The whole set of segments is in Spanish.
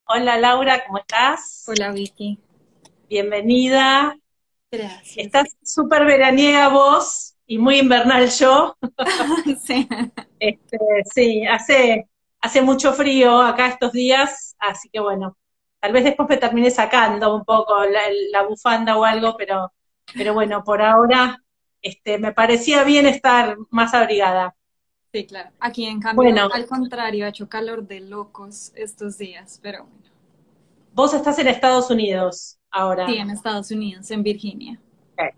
Hola Laura, ¿cómo estás? Hola Vicky, Bienvenida. gracias. Estás súper veraniega vos y muy invernal yo. Sí. Este, sí, hace mucho frío acá estos días, así que bueno, tal vez después me termine sacando un poco la bufanda o algo, pero bueno, por ahora me parecía bien estar más abrigada. Sí, claro. Aquí en cambio, Bueno, al contrario, ha hecho calor de locos estos días, pero bueno. vos estás en Estados Unidos Sí, ahora. en Estados Unidos, en Virginia. Ok.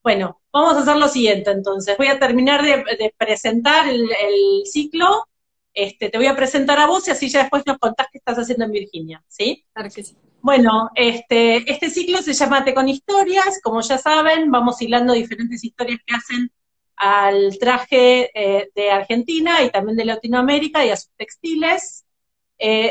Bueno, vamos a hacer lo siguiente entonces. Voy a terminar de presentar el ciclo. Te voy a presentar a vos y así ya después nos contás qué estás haciendo en Virginia, ¿sí? Claro que sí. Bueno, este ciclo se llama Te con Historias. Como ya saben, vamos hilando diferentes historias que hacen al traje de Argentina y también de Latinoamérica y a sus textiles.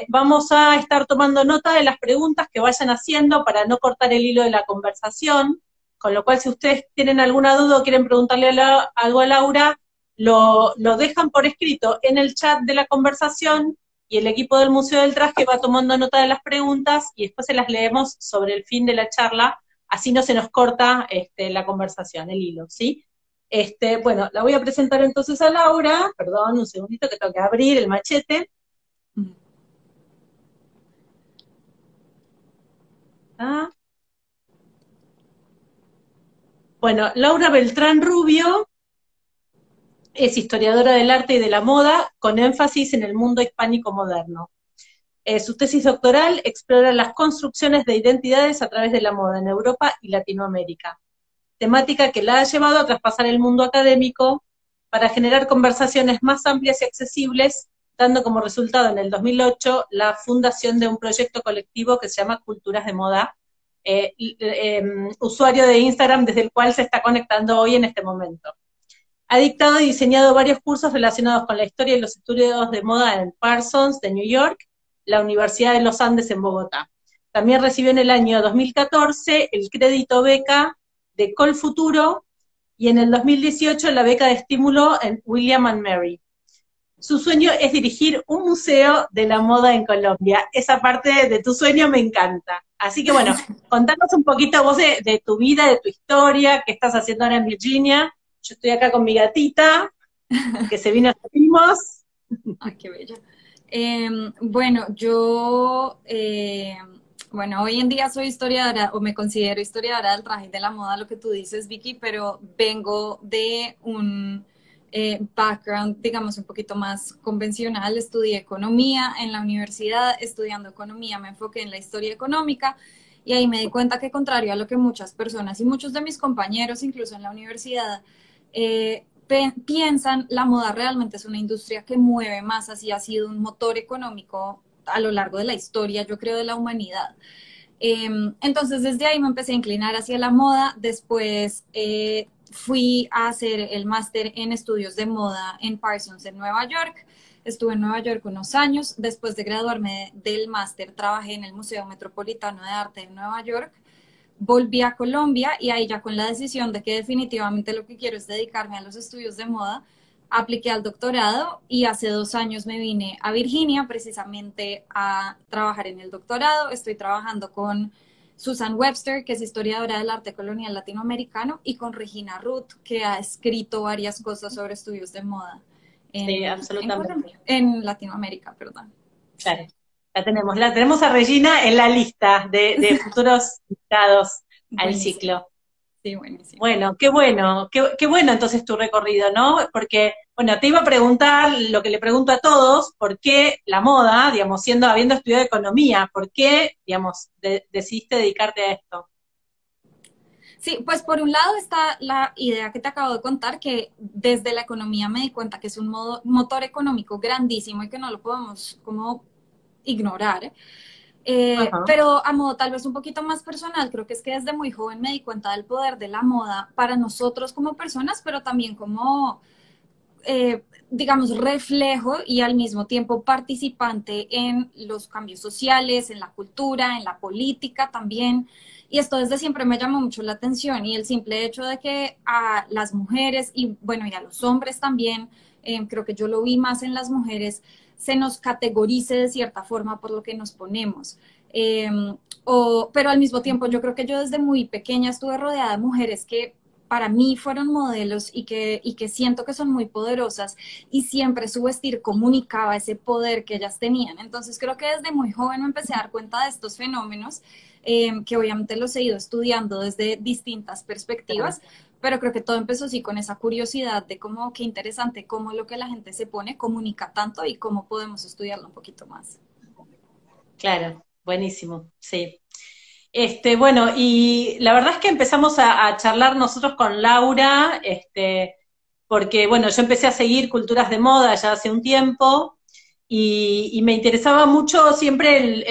Vamos a estar tomando nota de las preguntas que vayan haciendo para no cortar el hilo de la conversación, con lo cual si ustedes tienen alguna duda o quieren preguntarle algo a Laura, lo dejan por escrito en el chat de la conversación y el equipo del Museo del Traje va tomando nota de las preguntas y después se las leemos sobre el fin de la charla, así no se nos corta la conversación, el hilo, ¿sí? Bueno, la voy a presentar entonces a Laura, perdón, un segundito que tengo que abrir el machete. Ujú. Ah. Bueno, Laura Beltrán Rubio es historiadora del arte y de la moda, con énfasis en el mundo hispánico moderno. Su tesis doctoral explora las construcciones de identidades a través de la moda en Europa y Latinoamérica, temática que la ha llevado a traspasar el mundo académico para generar conversaciones más amplias y accesibles, dando como resultado en el 2008 la fundación de un proyecto colectivo que se llama Culturas de Moda, usuario de Instagram desde el cual se está conectando hoy en este momento. Ha dictado y diseñado varios cursos relacionados con la historia y los estudios de moda en Parsons de New York, la Universidad de los Andes en Bogotá. También recibió en el año 2014 el crédito beca de Colfuturo y en el 2018 la beca de estímulo en William and Mary. Su sueño es dirigir un museo de la moda en Colombia. Esa parte de tu sueño me encanta. Así que bueno, contanos un poquito vos de tu vida, de tu historia, qué estás haciendo ahora en Virginia. Yo estoy acá con mi gatita, que se vino a los primos. Ay, qué bella. Bueno, yo, bueno, hoy en día soy historiadora o me considero historiadora del traje y de la moda, lo que tú dices, Vicky, pero vengo de un background, digamos, un poquito más convencional. Estudié economía en la universidad, estudiando economía me enfoqué en la historia económica y ahí me di cuenta que contrario a lo que muchas personas y muchos de mis compañeros, incluso en la universidad, piensan, la moda realmente es una industria que mueve masas y ha sido un motor económico a lo largo de la historia, yo creo, de la humanidad. Entonces, desde ahí me empecé a inclinar hacia la moda. Después fui a hacer el máster en estudios de moda en Parsons, en Nueva York. Estuve en Nueva York unos años. Después de graduarme del máster, trabajé en el Museo Metropolitano de Arte de Nueva York. Volví a Colombia y ahí ya con la decisión de que definitivamente lo que quiero es dedicarme a los estudios de moda, apliqué al doctorado y hace 2 años me vine a Virginia precisamente a trabajar en el doctorado. Estoy trabajando con Susan Webster, que es historiadora del arte colonial latinoamericano, y con Regina Ruth, que ha escrito varias cosas sobre estudios de moda Sí, en absolutamente. Colombia, en Latinoamérica, perdón. Claro. Sí. La tenemos a Regina en la lista de futuros invitados al Buenísimo. ciclo. Sí, buenísimo. Qué bueno entonces tu recorrido, ¿no? Porque, bueno, te iba a preguntar lo que le pregunto a todos, ¿por qué la moda, digamos, habiendo estudiado economía, por qué, digamos, decidiste dedicarte a esto? Sí, pues por un lado está la idea que te acabo de contar, que desde la economía me di cuenta que es un motor económico grandísimo y que no lo podemos como ignorar. Ajá. Pero a modo tal vez un poquito más personal, creo que es que desde muy joven me di cuenta del poder de la moda para nosotros como personas, pero también como digamos, reflejo y al mismo tiempo participante en los cambios sociales, en la cultura, en la política también. Y esto desde siempre me llamó mucho la atención y el simple hecho de que a las mujeres y bueno, y a los hombres también creo que yo lo vi más en las mujeres, se nos categorice de cierta forma por lo que nos ponemos. Pero al mismo tiempo yo creo que yo desde muy pequeña estuve rodeada de mujeres que para mí fueron modelos y que siento que son muy poderosas y siempre su vestir comunicaba ese poder que ellas tenían. Entonces creo que desde muy joven me empecé a dar cuenta de estos fenómenos, que obviamente los he ido estudiando desde distintas perspectivas, pero creo que todo empezó así con esa curiosidad de cómo, qué interesante, cómo lo que la gente se pone comunica tanto y cómo podemos estudiarlo un poquito más. Claro, buenísimo, sí. Bueno, y la verdad es que empezamos a charlar nosotros con Laura, porque, bueno, yo empecé a seguir culturas de moda ya hace un tiempo, y me interesaba mucho siempre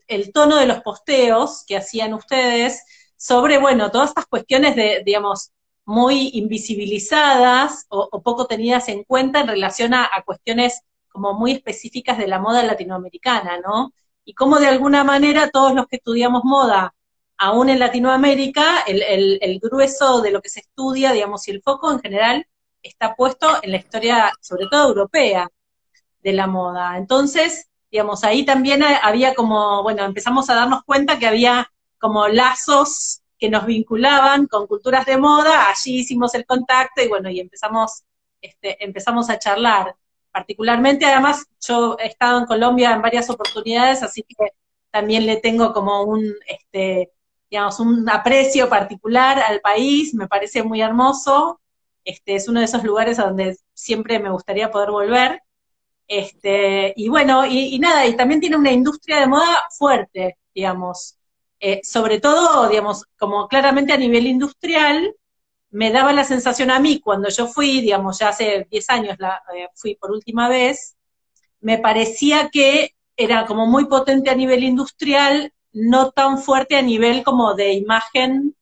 el tono de los posteos que hacían ustedes sobre, bueno, todas estas cuestiones de, digamos, muy invisibilizadas o poco tenidas en cuenta en relación a cuestiones como muy específicas de la moda latinoamericana, ¿no? Y cómo de alguna manera todos los que estudiamos moda, aún en Latinoamérica, el grueso de lo que se estudia, digamos, y el foco en general está puesto en la historia, sobre todo europea, de la moda. Entonces, digamos, ahí también había como, bueno, empezamos a darnos cuenta que había como lazos que nos vinculaban con culturas de moda, allí hicimos el contacto y bueno, y empezamos a charlar. Particularmente, además, yo he estado en Colombia en varias oportunidades, así que también le tengo como digamos, un aprecio particular al país, me parece muy hermoso, es uno de esos lugares a donde siempre me gustaría poder volver. Y bueno, y nada, y también tiene una industria de moda fuerte, digamos, sobre todo, digamos, como claramente a nivel industrial, me daba la sensación a mí, cuando yo fui, digamos, ya hace 10 años fui por última vez, me parecía que era como muy potente a nivel industrial, no tan fuerte a nivel como de imagen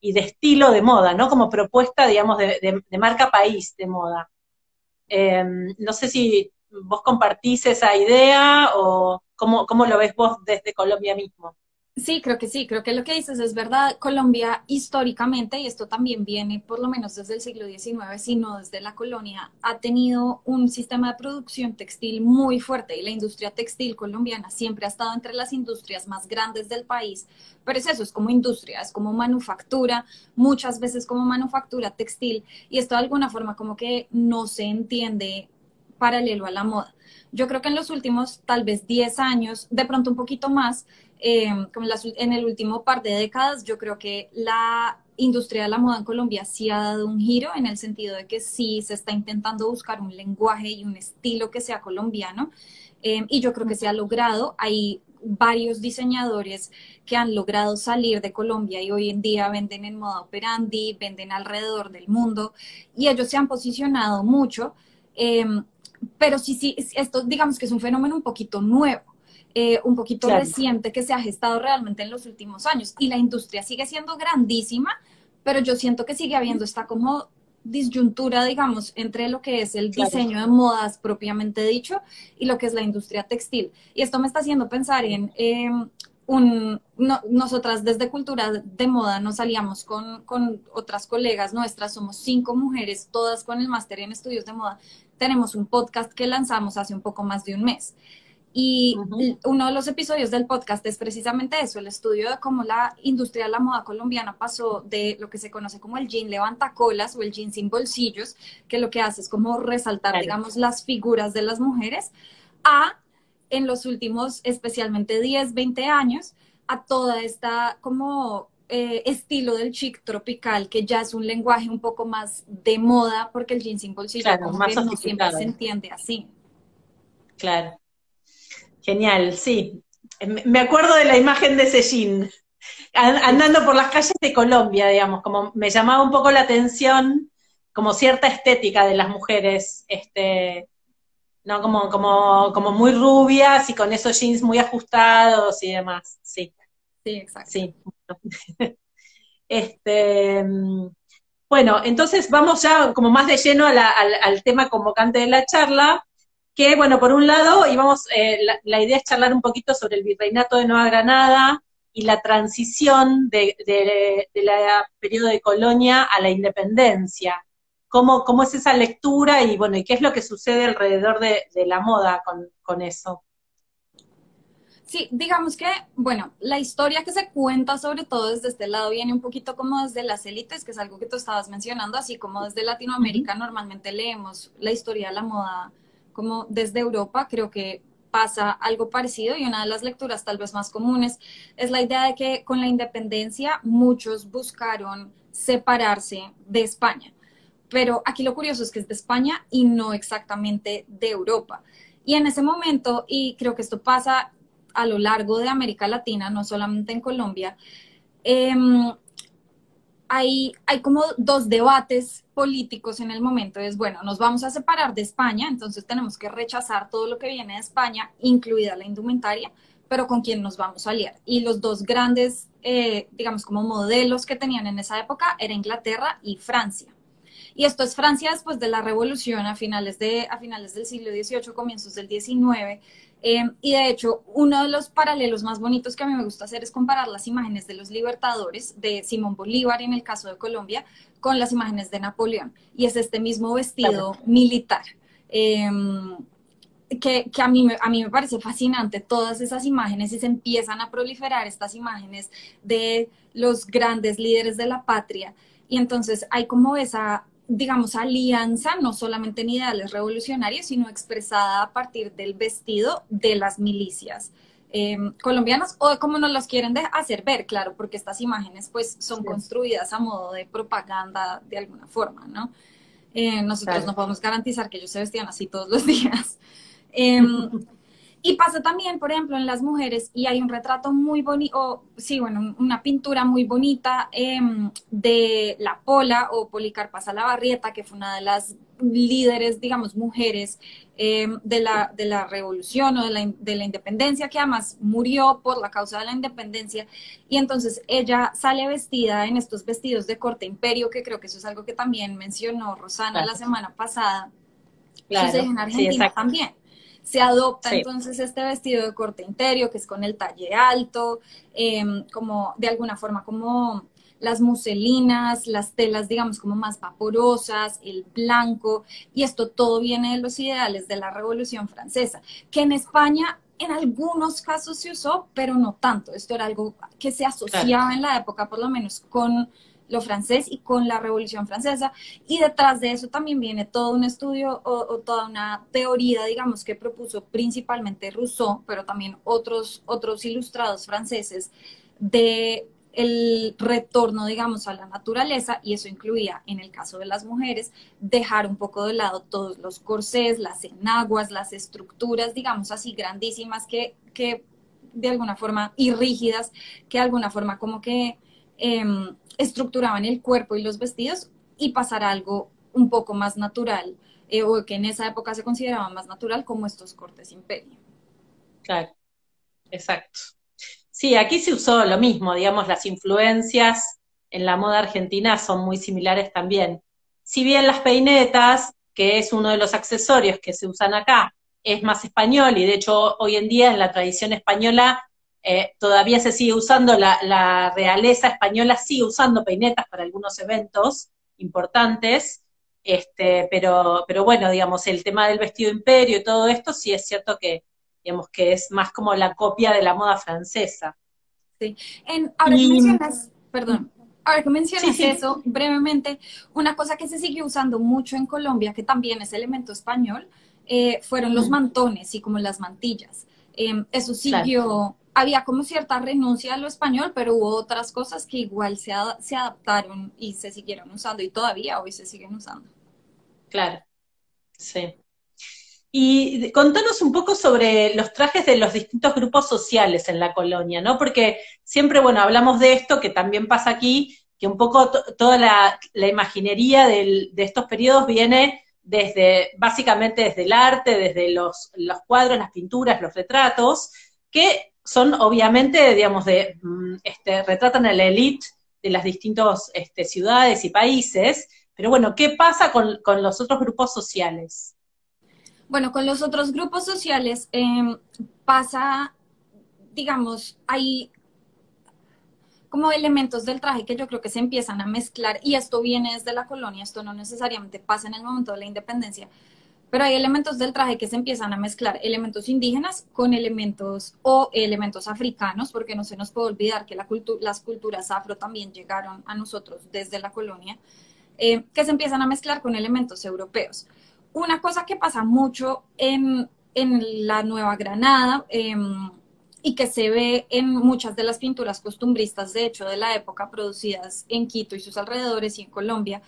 y de estilo de moda, ¿no? Como propuesta, digamos, de marca país de moda. No sé si vos compartís esa idea o cómo lo ves vos desde Colombia mismo. Sí, creo que lo que dices es verdad. Colombia históricamente, y esto también viene por lo menos desde el siglo XIX, sino desde la colonia, ha tenido un sistema de producción textil muy fuerte y la industria textil colombiana siempre ha estado entre las industrias más grandes del país, pero es eso, es como industria, es como manufactura, muchas veces como manufactura textil, y esto de alguna forma como que no se entiende paralelo a la moda. Yo creo que en los últimos tal vez 10 años, de pronto un poquito más, como en el último par de décadas, yo creo que la industria de la moda en Colombia sí ha dado un giro en el sentido de que sí se está intentando buscar un lenguaje y un estilo que sea colombiano, y yo creo que se ha logrado. Hay varios diseñadores que han logrado salir de Colombia y hoy en día venden en moda operandi, venden alrededor del mundo y ellos se han posicionado mucho, pero sí, esto digamos que es un fenómeno un poquito nuevo, un poquito Claro. reciente que se ha gestado realmente en los últimos años. Y la industria sigue siendo grandísima, pero yo siento que sigue habiendo esta como disyuntura, digamos, entre lo que es el Claro. diseño de modas propiamente dicho y lo que es la industria textil. Y esto me está haciendo pensar en nosotras desde Cultura de Moda nos salíamos con otras colegas nuestras, somos 5 mujeres, todas con el máster en estudios de moda. Tenemos un podcast que lanzamos hace un poco más de un mes. Y uno de los episodios del podcast es precisamente eso, el estudio de cómo la industria de la moda colombiana pasó de lo que se conoce como el jean levantacolas o el jean sin bolsillos, que lo que hace es como resaltar, Claro. digamos, las figuras de las mujeres, a en los últimos, especialmente 10, 20 años, a toda esta como estilo del chic tropical, que ya es un lenguaje un poco más de moda, porque el jean sin bolsillo Claro, como más que no siempre se sofisticado. entiende así. Claro. Genial, sí. Me acuerdo de la imagen de ese jean, andando por las calles de Colombia, digamos, como me llamaba un poco la atención, como cierta estética de las mujeres, ¿no? Como muy rubias y con esos jeans muy ajustados y demás. Sí, Sí, exacto. sí. Este, bueno, entonces vamos ya como más de lleno al tema convocante de la charla, que bueno, por un lado, la idea es charlar un poquito sobre el virreinato de Nueva Granada y la transición de la periodo de colonia a la independencia. cómo es esa lectura y bueno, y qué es lo que sucede alrededor de la moda con eso. Sí, digamos que, bueno, la historia que se cuenta sobre todo desde este lado viene un poquito como desde las élites, que es algo que tú estabas mencionando, así como desde Ujú. Latinoamérica normalmente leemos la historia de la moda como desde Europa, creo que pasa algo parecido y una de las lecturas tal vez más comunes es la idea de que con la independencia muchos buscaron separarse de España, pero aquí lo curioso es que es de España y no exactamente de Europa. Y en ese momento, y creo que esto pasa a lo largo de América Latina, no solamente en Colombia, eh, hay como dos debates políticos en el momento. Es, bueno, nos vamos a separar de España, entonces tenemos que rechazar todo lo que viene de España, incluida la indumentaria, pero ¿con quién nos vamos a aliar? Y los dos grandes, digamos, como modelos que tenían en esa época era Inglaterra y Francia. Y esto es Francia después de la revolución a finales del siglo XVIII, comienzos del XIX. Y de hecho, uno de los paralelos más bonitos que a mí me gusta hacer es comparar las imágenes de los libertadores de Simón Bolívar en el caso de Colombia con las imágenes de Napoleón. Y es este mismo Claro. vestido militar. Eh, que a mí me parece fascinante todas esas imágenes y se empiezan a proliferar estas imágenes de los grandes líderes de la patria. Y entonces hay como esa, digamos, alianza, no solamente en ideales revolucionarios, sino expresada a partir del vestido de las milicias colombianas o como nos las quieren hacer ver, claro, porque estas imágenes pues son Sí, construidas a modo de propaganda de alguna forma, ¿no? Nosotros claro. no podemos garantizar que ellos se vestían así todos los días. Eh, y pasa también, por ejemplo, en las mujeres, y hay un retrato muy bonito, sí, bueno, una pintura muy bonita de la Pola o Policarpa Salabarrieta, que fue una de las líderes, digamos, mujeres de la revolución o de la independencia, que además murió por la causa de la independencia. Y entonces ella sale vestida en estos vestidos de corte imperio, que creo que eso es algo que también mencionó Rosana la Claro, semana pasada. Sucede claro, en sí, Argentina exacto. también. Se adopta Sí, entonces este vestido de corte interior, que es con el talle alto, como de alguna forma como las muselinas, las telas, digamos, como más vaporosas, el blanco, y esto todo viene de los ideales de la Revolución Francesa, que en España en algunos casos se usó, pero no tanto. Esto era algo que se claro. asociaba en la época, por lo menos, con lo francés y con la Revolución Francesa. Y detrás de eso también viene todo un estudio o toda una teoría, digamos, que propuso principalmente Rousseau, pero también otros ilustrados franceses, de el retorno, digamos, a la naturaleza, y eso incluía, en el caso de las mujeres, dejar un poco de lado todos los corsés, las enaguas, las estructuras, digamos así, grandísimas que de alguna forma, y rígidas, que de alguna forma como que estructuraban el cuerpo y los vestidos y pasar a algo un poco más natural, o que en esa época se consideraba más natural, como estos cortes imperio. Claro, exacto. Sí, aquí se usó lo mismo, digamos, las influencias en la moda argentina son muy similares también. Si bien las peinetas, que es uno de los accesorios que se usan acá, es más español y de hecho hoy en día en la tradición española todavía se sigue usando, la realeza española sigue usando peinetas para algunos eventos importantes, pero bueno, digamos, el tema del vestido imperio y todo esto sí es cierto que digamos que es más como la copia de la moda francesa. Sí. Ahora que Y mencionas, perdón, ahora que sí, mencionas sí. eso, brevemente, una cosa que se sigue usando mucho en Colombia, que también es elemento español, fueron los Mm, mantones y como las mantillas. Eso claro, siguió, había como cierta renuncia a lo español, pero hubo otras cosas que igual se adaptaron y se siguieron usando y todavía hoy se siguen usando. claro, sí. Y contanos un poco sobre los trajes de los distintos grupos sociales en la colonia, ¿no? Porque siempre, bueno, hablamos de esto, que también pasa aquí, que un poco toda la imaginería de estos periodos viene desde, básicamente desde el arte, desde los cuadros, las pinturas, los retratos, que son obviamente, digamos, retratan a la élite de las distintas ciudades y países, pero bueno, ¿qué pasa con los otros grupos sociales? Bueno, con los otros grupos sociales pasa, digamos, hay como elementos del traje que yo creo que se empiezan a mezclar, y esto viene desde la colonia, esto no necesariamente pasa en el momento de la independencia, pero hay elementos del traje que se empiezan a mezclar, elementos indígenas con elementos o elementos africanos, porque no se nos puede olvidar que las culturas afro también llegaron a nosotros desde la colonia, que se empiezan a mezclar con elementos europeos. Una cosa que pasa mucho en la Nueva Granada, y que se ve en muchas de las pinturas costumbristas, de hecho, de la época, producidas en Quito y sus alrededores y en Colombia,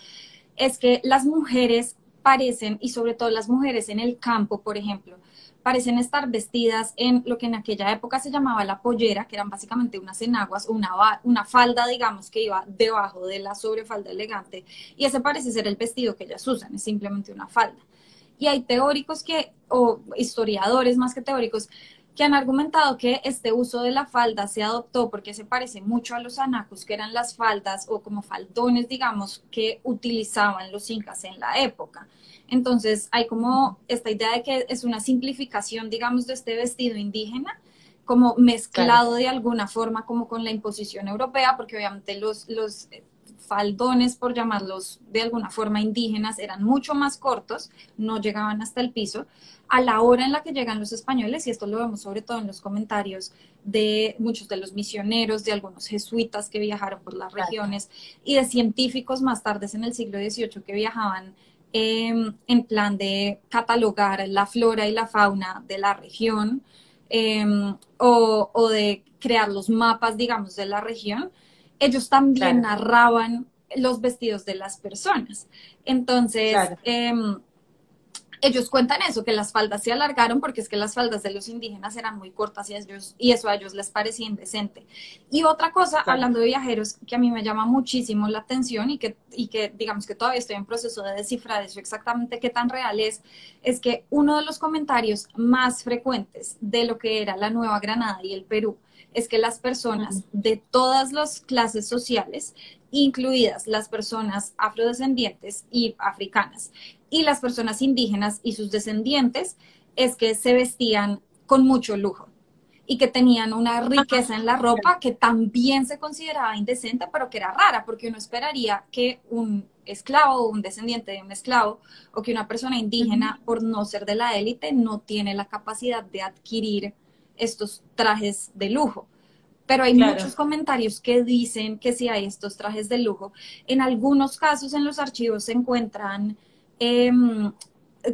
es que las mujeres parecen, y sobre todo las mujeres en el campo, por ejemplo, parecen estar vestidas en lo que en aquella época se llamaba la pollera, que eran básicamente unas enaguas, una falda, digamos, que iba debajo de la sobrefalda elegante, y ese parece ser el vestido que ellas usan, es simplemente una falda. Y hay teóricos o historiadores más que teóricos, que han argumentado que este uso de la falda se adoptó porque se parece mucho a los anacos, que eran las faldas o como faldones, digamos, que utilizaban los incas en la época. Entonces hay como esta idea de que es una simplificación, digamos, de este vestido indígena, como mezclado de alguna forma como con la imposición europea, porque obviamente los faldones, por llamarlos de alguna forma indígenas, eran mucho más cortos, no llegaban hasta el piso. A la hora en la que llegan los españoles, y esto lo vemos sobre todo en los comentarios de muchos de los misioneros, de algunos jesuitas que viajaron por las regiones, y de científicos más tarde en el siglo XVIII que viajaban en plan de catalogar la flora y la fauna de la región, o de crear los mapas, digamos, de la región, ellos también narraban los vestidos de las personas. Entonces, ellos cuentan eso, que las faldas se alargaron porque es que las faldas de los indígenas eran muy cortas y eso a ellos les parecía indecente. Y otra cosa, hablando de viajeros, que a mí me llama muchísimo la atención y que digamos que todavía estoy en proceso de descifrar eso exactamente qué tan real es que uno de los comentarios más frecuentes de lo que era la Nueva Granada y el Perú es que las personas de todas las clases sociales, incluidas las personas afrodescendientes y africanas, y las personas indígenas y sus descendientes, es que se vestían con mucho lujo y que tenían una riqueza en la ropa que también se consideraba indecente, pero que era rara, porque uno esperaría que un esclavo o un descendiente de un esclavo o que una persona indígena, por no ser de la élite, no tiene la capacidad de adquirir estos trajes de lujo. Pero hay muchos comentarios que dicen que si hay estos trajes de lujo, en algunos casos en los archivos se encuentran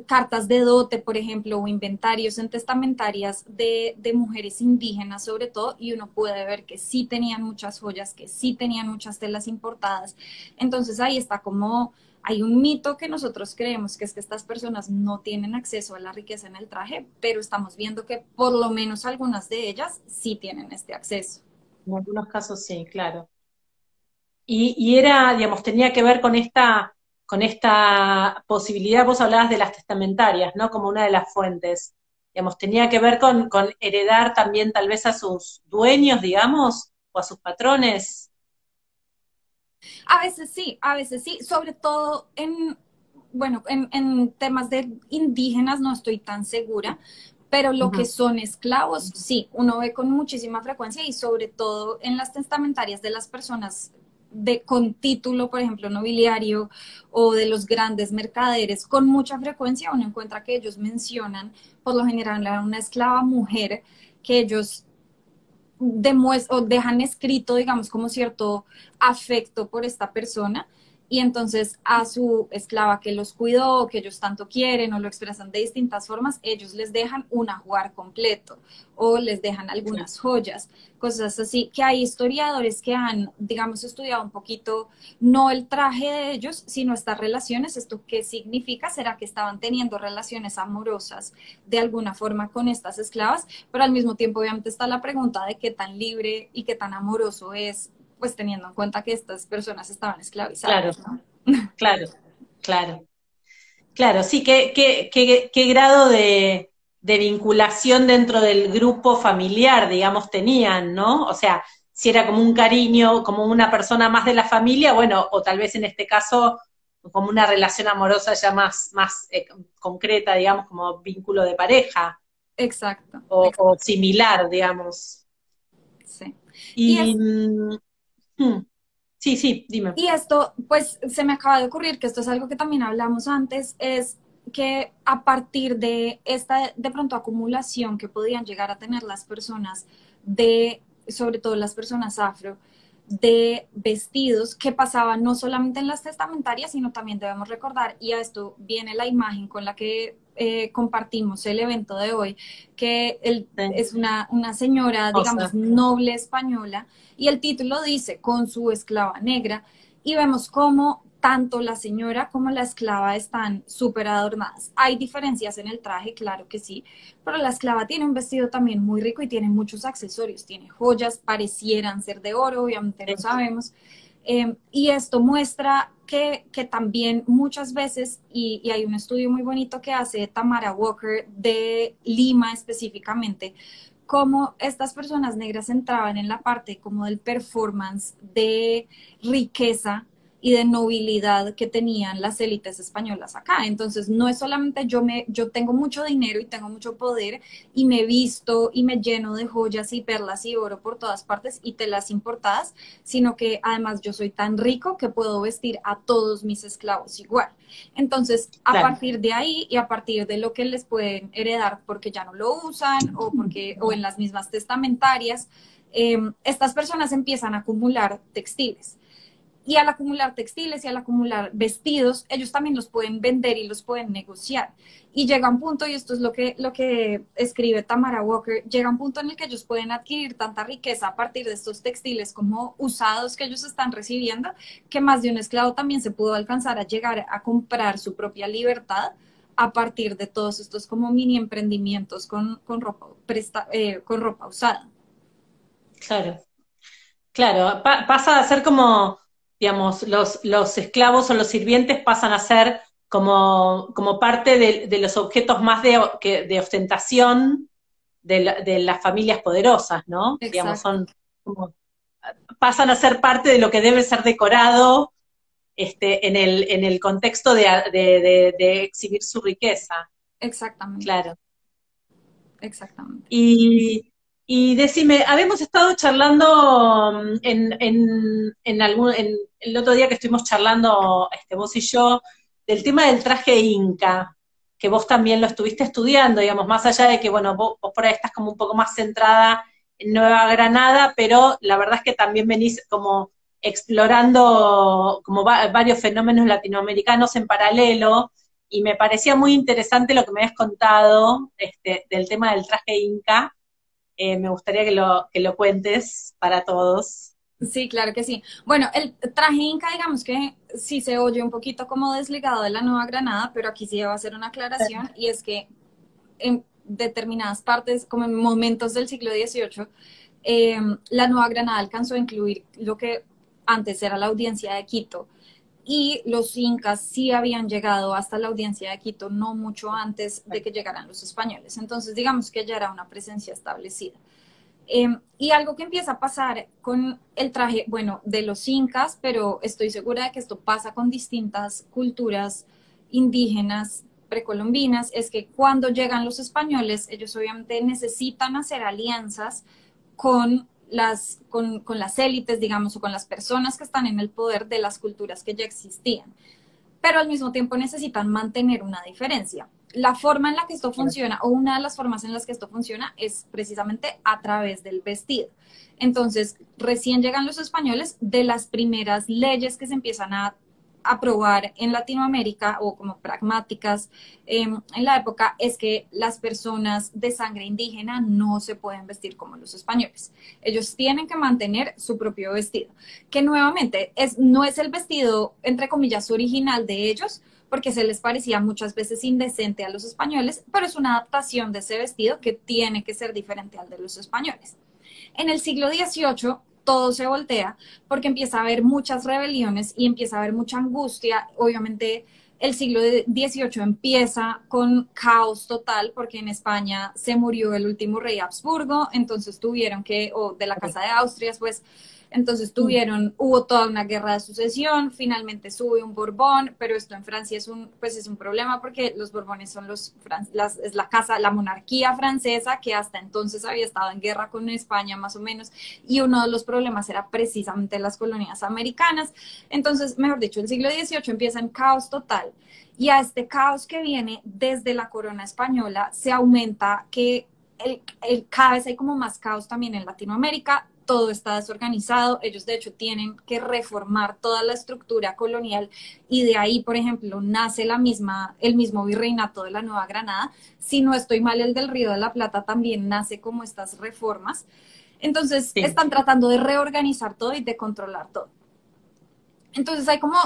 cartas de dote, por ejemplo, o inventarios en testamentarias de mujeres indígenas sobre todo, y uno puede ver que sí tenían muchas joyas, que sí tenían muchas telas importadas. Entonces ahí está como, hay un mito que nosotros creemos que es que estas personas no tienen acceso a la riqueza en el traje, pero estamos viendo que por lo menos algunas de ellas sí tienen este acceso. En algunos casos sí, claro. Y era, digamos, tenía que ver con esta posibilidad, vos hablabas de las testamentarias, ¿no? Como una de las fuentes. Digamos, tenía que ver con heredar también tal vez a sus dueños, digamos, o a sus patrones. A veces sí, sobre todo en temas de indígenas no estoy tan segura, pero lo que son esclavos, sí, uno ve con muchísima frecuencia y sobre todo en las testamentarias de las personas con título, por ejemplo, nobiliario o de los grandes mercaderes, con mucha frecuencia uno encuentra que ellos mencionan, por lo general, a una esclava mujer que ellos o dejan escrito, digamos, como cierto afecto por esta persona, y entonces a su esclava que los cuidó, que ellos tanto quieren o lo expresan de distintas formas, ellos les dejan un ajuar completo o les dejan algunas joyas, cosas así, que hay historiadores que han, digamos, estudiado un poquito, no el traje de ellos, sino estas relaciones. ¿Esto qué significa? ¿Será que estaban teniendo relaciones amorosas de alguna forma con estas esclavas? Pero al mismo tiempo obviamente está la pregunta de qué tan libre y qué tan amoroso es, pues teniendo en cuenta que estas personas estaban esclavizadas, Claro, ¿no? claro, claro. Claro, sí, qué grado de vinculación dentro del grupo familiar, digamos, tenían, ¿no? O sea, si era como un cariño, como una persona más de la familia, bueno, o tal vez en este caso como una relación amorosa ya más concreta, digamos, como vínculo de pareja, Exacto, o exacto, similar, digamos. sí. Y Y es, Mm. Sí, sí, dime. Y esto, pues se me acaba de ocurrir que esto es algo que también hablamos antes, es que a partir de esta de pronto acumulación que podían llegar a tener las personas de, sobre todo las personas afro, de vestidos que pasaban no solamente en las testamentarias, sino también debemos recordar, y a esto viene la imagen con la que compartimos el evento de hoy, que Sí. es una señora, O digamos, sea, noble española, y el título dice, con su esclava negra, y vemos cómo tanto la señora como la esclava están súper adornadas. Hay diferencias en el traje, claro que sí, pero la esclava tiene un vestido también muy rico y tiene muchos accesorios, tiene joyas, parecieran ser de oro, obviamente no sí, sabemos. Y esto muestra que también muchas veces, y hay un estudio muy bonito que hace Tamara Walker de Lima específicamente, cómo estas personas negras entraban en la parte como del performance de riqueza y de nobilidad que tenían las élites españolas acá. Entonces, no es solamente yo tengo mucho dinero y tengo mucho poder y me visto y me lleno de joyas y perlas y oro por todas partes y telas importadas, sino que además yo soy tan rico que puedo vestir a todos mis esclavos igual. Entonces, a claro. partir de ahí y a partir de lo que les pueden heredar porque ya no lo usan o en las mismas testamentarias, estas personas empiezan a acumular textiles. Y al acumular textiles y al acumular vestidos, ellos también los pueden vender y los pueden negociar. Y llega un punto, y esto es lo que escribe Tamara Walker, llega un punto en el que ellos pueden adquirir tanta riqueza a partir de estos textiles como usados que ellos están recibiendo, que más de un esclavo también se pudo alcanzar a llegar a comprar su propia libertad a partir de todos estos como mini emprendimientos con ropa usada. Claro. Claro, pasa a ser como, digamos, los esclavos o los sirvientes pasan a ser como parte de los objetos más de ostentación de las familias poderosas, ¿no? Digamos, Exacto, son como, pasan a ser parte de lo que debe ser decorado en el contexto de exhibir su riqueza, exactamente, claro. exactamente. Y decime, habíamos estado charlando en el otro día que estuvimos charlando vos y yo del tema del traje inca, que vos también lo estuviste estudiando, digamos, más allá de que, bueno, vos por ahí estás como un poco más centrada en Nueva Granada, pero la verdad es que también venís como explorando como varios fenómenos latinoamericanos en paralelo, y me parecía muy interesante lo que me habías contado del tema del traje inca. Me gustaría que lo cuentes para todos. Sí, claro que sí. Bueno, el traje inca, digamos que sí se oye un poquito como desligado de la Nueva Granada, pero aquí sí va a hacer una aclaración y es que en determinadas partes, como en momentos del siglo XVIII, la Nueva Granada alcanzó a incluir lo que antes era la audiencia de Quito y los incas sí habían llegado hasta la audiencia de Quito no mucho antes de que llegaran los españoles. Entonces, digamos que ya era una presencia establecida. Y algo que empieza a pasar con el traje, bueno, de los incas, pero estoy segura de que esto pasa con distintas culturas indígenas precolombinas, es que cuando llegan los españoles, ellos obviamente necesitan hacer alianzas con las élites, digamos, o con las personas que están en el poder de las culturas que ya existían, pero al mismo tiempo necesitan mantener una diferencia. La forma en la que esto funciona, o una de las formas en las que esto funciona, es precisamente a través del vestido. Entonces, recién llegan los españoles, de las primeras leyes que se empiezan a aprobar en Latinoamérica o como pragmáticas en la época es que las personas de sangre indígena no se pueden vestir como los españoles. Ellos tienen que mantener su propio vestido, que nuevamente no es el vestido, entre comillas, original de ellos, porque se les parecía muchas veces indecente a los españoles, pero es una adaptación de ese vestido que tiene que ser diferente al de los españoles. En el siglo XVIII todo se voltea porque empieza a haber muchas rebeliones y empieza a haber mucha angustia. Obviamente el siglo XVIII empieza con caos total porque en España se murió el último rey Habsburgo, entonces tuvieron que, o de la Casa de Austria, pues Entonces hubo toda una guerra de sucesión, finalmente sube un Borbón, pero esto en Francia pues es un problema porque los Borbones son es la casa, la monarquía francesa que hasta entonces había estado en guerra con España más o menos, y uno de los problemas era precisamente las colonias americanas. Entonces, mejor dicho, el siglo XVIII empieza en caos total, y a este caos que viene desde la corona española se aumenta que cada vez hay como más caos también en Latinoamérica, todo está desorganizado, ellos de hecho tienen que reformar toda la estructura colonial, y de ahí, por ejemplo, nace el mismo virreinato de la Nueva Granada. Si no estoy mal, el del Río de la Plata también nace como estas reformas. Entonces, Sí. están tratando de reorganizar todo y de controlar todo. Entonces, hay como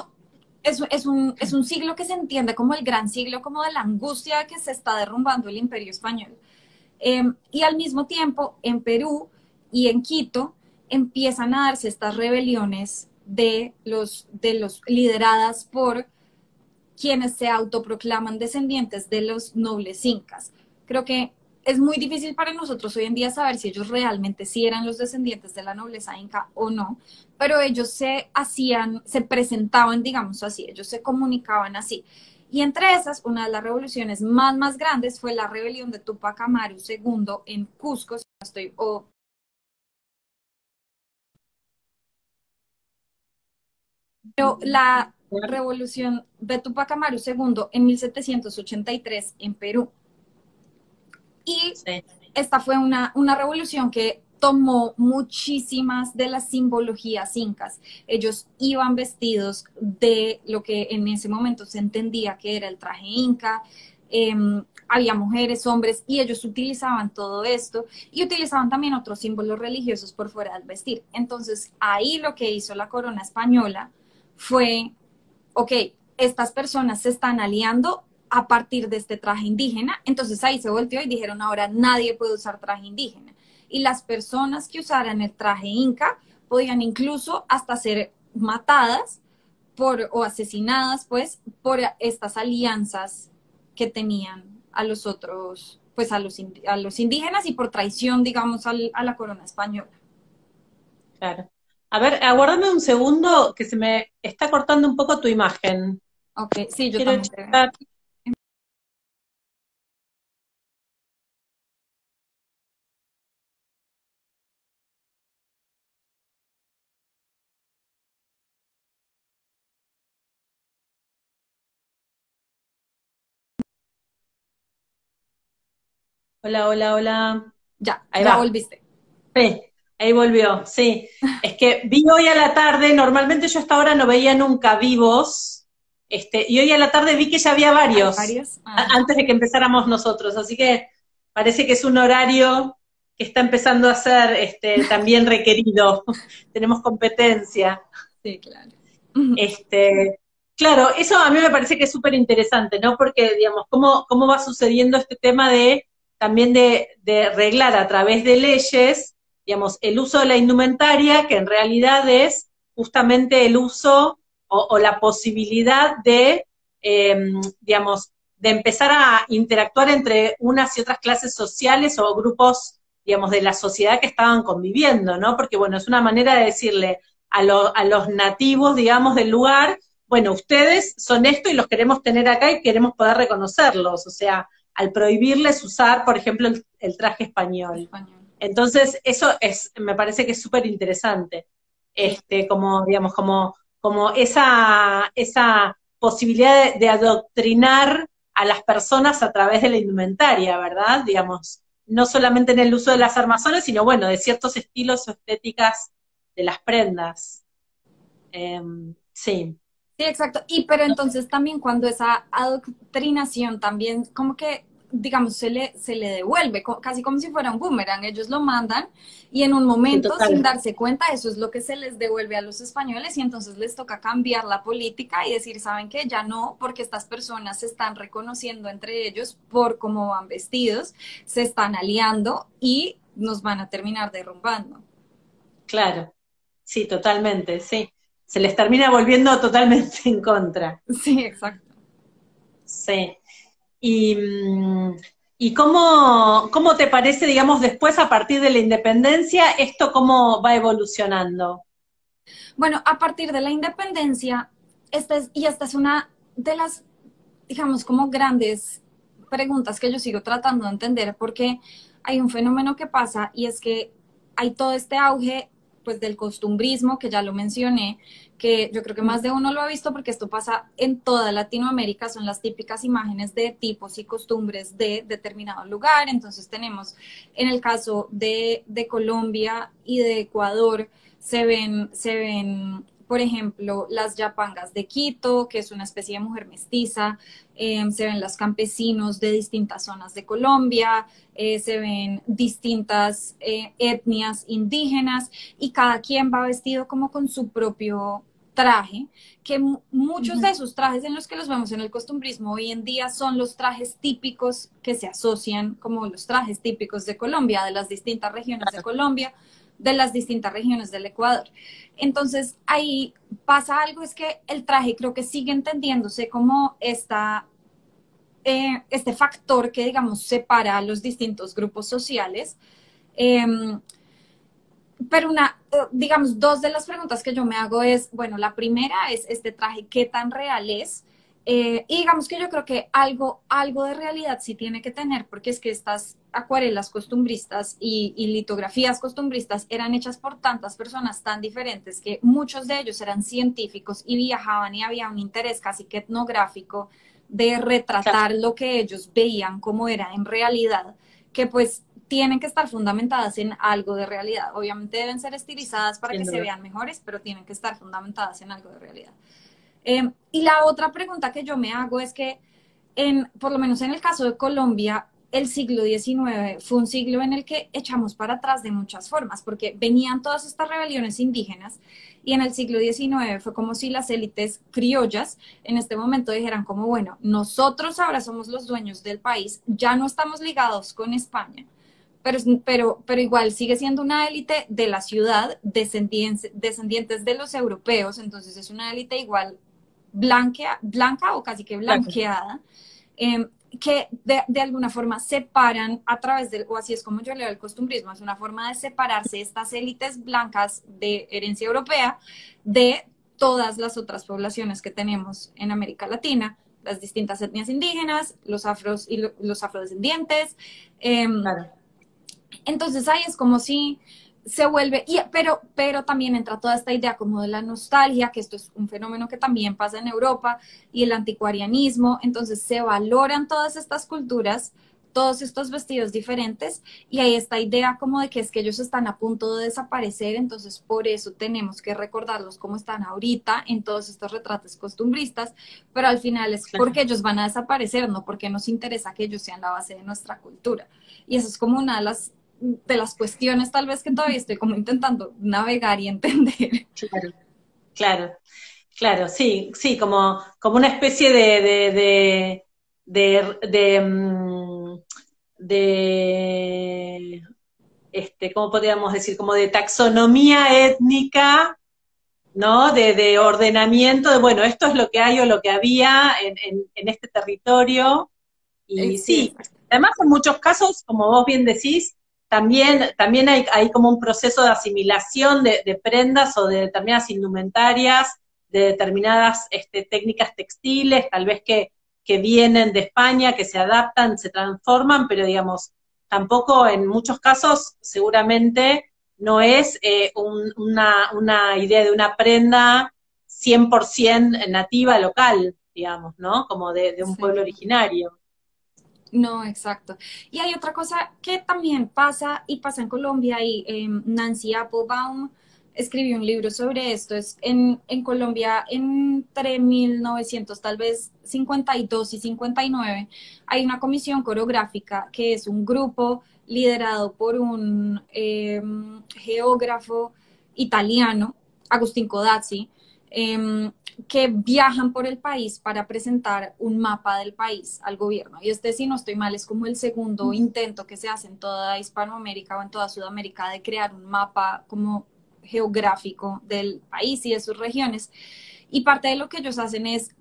es un siglo que se entiende como el gran siglo, como de la angustia que se está derrumbando el Imperio Español. Y al mismo tiempo, en Perú y en Quito empiezan a darse estas rebeliones de los lideradas por quienes se autoproclaman descendientes de los nobles incas. Creo que es muy difícil para nosotros hoy en día saber si ellos realmente sí eran los descendientes de la nobleza inca o no, pero ellos se presentaban, digamos así, ellos se comunicaban así. Y entre esas, una de las revoluciones más grandes fue la rebelión de Tupac Amaru II en Cusco. Pero la revolución de Tupac Amaru II en 1783 en Perú. Y Sí. esta fue una revolución que tomó muchísimas de las simbologías incas. Ellos iban vestidos de lo que en ese momento se entendía que era el traje inca. Había mujeres, hombres, y ellos utilizaban todo esto y utilizaban también otros símbolos religiosos por fuera del vestir. Entonces, ahí lo que hizo la corona española fue, ok, estas personas se están aliando a partir de este traje indígena. Entonces ahí se volteó y dijeron, ahora nadie puede usar traje indígena. Y las personas que usaran el traje inca podían incluso hasta ser matadas o asesinadas, pues, por estas alianzas que tenían a los otros, pues a los indígenas, y por traición, digamos, a la corona española. Claro. A ver, aguárdame un segundo que se me está cortando un poco tu imagen. Ok, sí, yo Quiero también te veo. checar. Hola, hola, hola. Ahí Ya va. volviste. Sí, ahí volvió, sí. Es que vi hoy a la tarde, normalmente yo hasta ahora no veía nunca vivos, y hoy a la tarde vi que ya había Hay varios, varios. antes de que empezáramos nosotros, así que parece que es un horario que está empezando a ser también requerido. Tenemos competencia. Sí, claro. Claro, eso a mí me parece que es súper interesante, ¿no? Porque, digamos, cómo va sucediendo este tema también de reglar a través de leyes, digamos, el uso de la indumentaria, que en realidad es justamente el uso o la posibilidad digamos, de empezar a interactuar entre unas y otras clases sociales o grupos, digamos, de la sociedad que estaban conviviendo, ¿no? Porque, bueno, es una manera de decirle a los nativos, digamos, del lugar, bueno, ustedes son esto y los queremos tener acá y queremos poder reconocerlos, o sea, al prohibirles usar, por ejemplo, el traje español. Entonces, eso me parece que es súper interesante, como, digamos, como esa posibilidad de adoctrinar a las personas a través de la indumentaria, ¿verdad? Digamos, no solamente en el uso de las armazones, sino, bueno, de ciertos estilos o estéticas de las prendas. Sí. Sí, exacto. Pero entonces también cuando esa adoctrinación también como que, digamos, se le devuelve, casi como si fuera un boomerang. Ellos lo mandan y en un Sí, momento, total. sin darse cuenta, eso es lo que se les devuelve a los españoles, y entonces les toca cambiar la política y decir, ¿saben qué? Ya no, porque estas personas se están reconociendo entre ellos por cómo van vestidos, se están aliando y nos van a terminar derrumbando. Claro, sí, totalmente, sí. Se les termina volviendo totalmente en contra. Sí, exacto. Sí. Y, y cómo te parece, digamos, después, a partir de la independencia, esto cómo va evolucionando? Bueno, a partir de la independencia, esta es una de las, digamos, como grandes preguntas que yo sigo tratando de entender, porque hay un fenómeno que pasa y es que hay todo este auge pues del costumbrismo, que ya lo mencioné, que yo creo que más de uno lo ha visto porque esto pasa en toda Latinoamérica, son las típicas imágenes de tipos y costumbres de determinado lugar. Entonces tenemos, en el caso de Colombia y de Ecuador, por ejemplo, las yapangas de Quito, que es una especie de mujer mestiza, se ven los campesinos de distintas zonas de Colombia, se ven distintas etnias indígenas y cada quien va vestido como con su propio traje, que muchos de esos trajes en los que los vemos en el costumbrismo hoy en día son los trajes típicos que se asocian como los trajes típicos de Colombia, de las distintas regiones de Colombia, de las distintas regiones del Ecuador. Entonces ahí pasa algo, es que el traje creo que sigue entendiéndose como este factor que, digamos, separa a los distintos grupos sociales. Eh, pero digamos, dos de las preguntas que yo me hago es, bueno, la primera es este traje, ¿qué tan real es? Y digamos que yo creo que algo de realidad sí tiene que tener, porque es que estas acuarelas costumbristas y litografías costumbristas eran hechas por tantas personas tan diferentes que muchos de ellos eran científicos y viajaban y había un interés casi que etnográfico de retratar lo que ellos veían como era en realidad, que pues tienen que estar fundamentadas en algo de realidad. Obviamente deben ser estilizadas para que se vean mejores, pero tienen que estar fundamentadas en algo de realidad. Y la otra pregunta que yo me hago es que, por lo menos en el caso de Colombia, el siglo XIX fue un siglo en el que echamos para atrás de muchas formas, porque venían todas estas rebeliones indígenas y en el siglo XIX fue como si las élites criollas en este momento dijeran como, bueno, nosotros ahora somos los dueños del país, ya no estamos ligados con España, pero igual sigue siendo una élite de la ciudad, descendientes de los europeos, entonces es una élite igual blanca o casi que blanqueada, que de alguna forma separan a través del, o así es como yo leo el costumbrismo, es una forma de separarse estas élites blancas de herencia europea de todas las otras poblaciones que tenemos en América Latina, las distintas etnias indígenas, los afros y los afrodescendientes. Claro. Entonces ahí es como si se vuelve, pero también entra toda esta idea como de la nostalgia, que esto es un fenómeno que también pasa en Europa, y el anticuarianismo. Entonces se valoran todas estas culturas, todos estos vestidos diferentes, y hay esta idea como de que es que ellos están a punto de desaparecer, entonces por eso tenemos que recordarlos como están ahorita en todos estos retratos costumbristas, pero al final es porque ellos van a desaparecer, no porque nos interesa que ellos sean la base de nuestra cultura. Y eso es como una de las cuestiones tal vez que todavía estoy como intentando navegar y entender. Claro, claro, claro, sí, sí, como una especie de ¿cómo podríamos decir? Como de taxonomía étnica, ¿no? De ordenamiento, de bueno, esto es lo que hay o lo que había en este territorio. Y Sí, sí, exacto. además en muchos casos, como vos bien decís, también hay como un proceso de asimilación de prendas o de determinadas indumentarias, de determinadas técnicas textiles, tal vez que vienen de España, que se adaptan, se transforman, pero digamos, tampoco en muchos casos seguramente no es una idea de una prenda 100% nativa local, digamos, ¿no? Como de un pueblo Sí. originario. No, exacto. Y hay otra cosa que también pasa y pasa en Colombia y Nancy Applebaum escribió un libro sobre esto. Es en Colombia entre 1900 tal vez 52 y 59 hay una comisión coreográfica que es un grupo liderado por un geógrafo italiano, Agustín Codazzi, que viajan por el país para presentar un mapa del país al gobierno. Y si no estoy mal, es como el segundo intento que se hace en toda Hispanoamérica o en toda Sudamérica de crear un mapa como geográfico del país y de sus regiones. Y parte de lo que ellos hacen es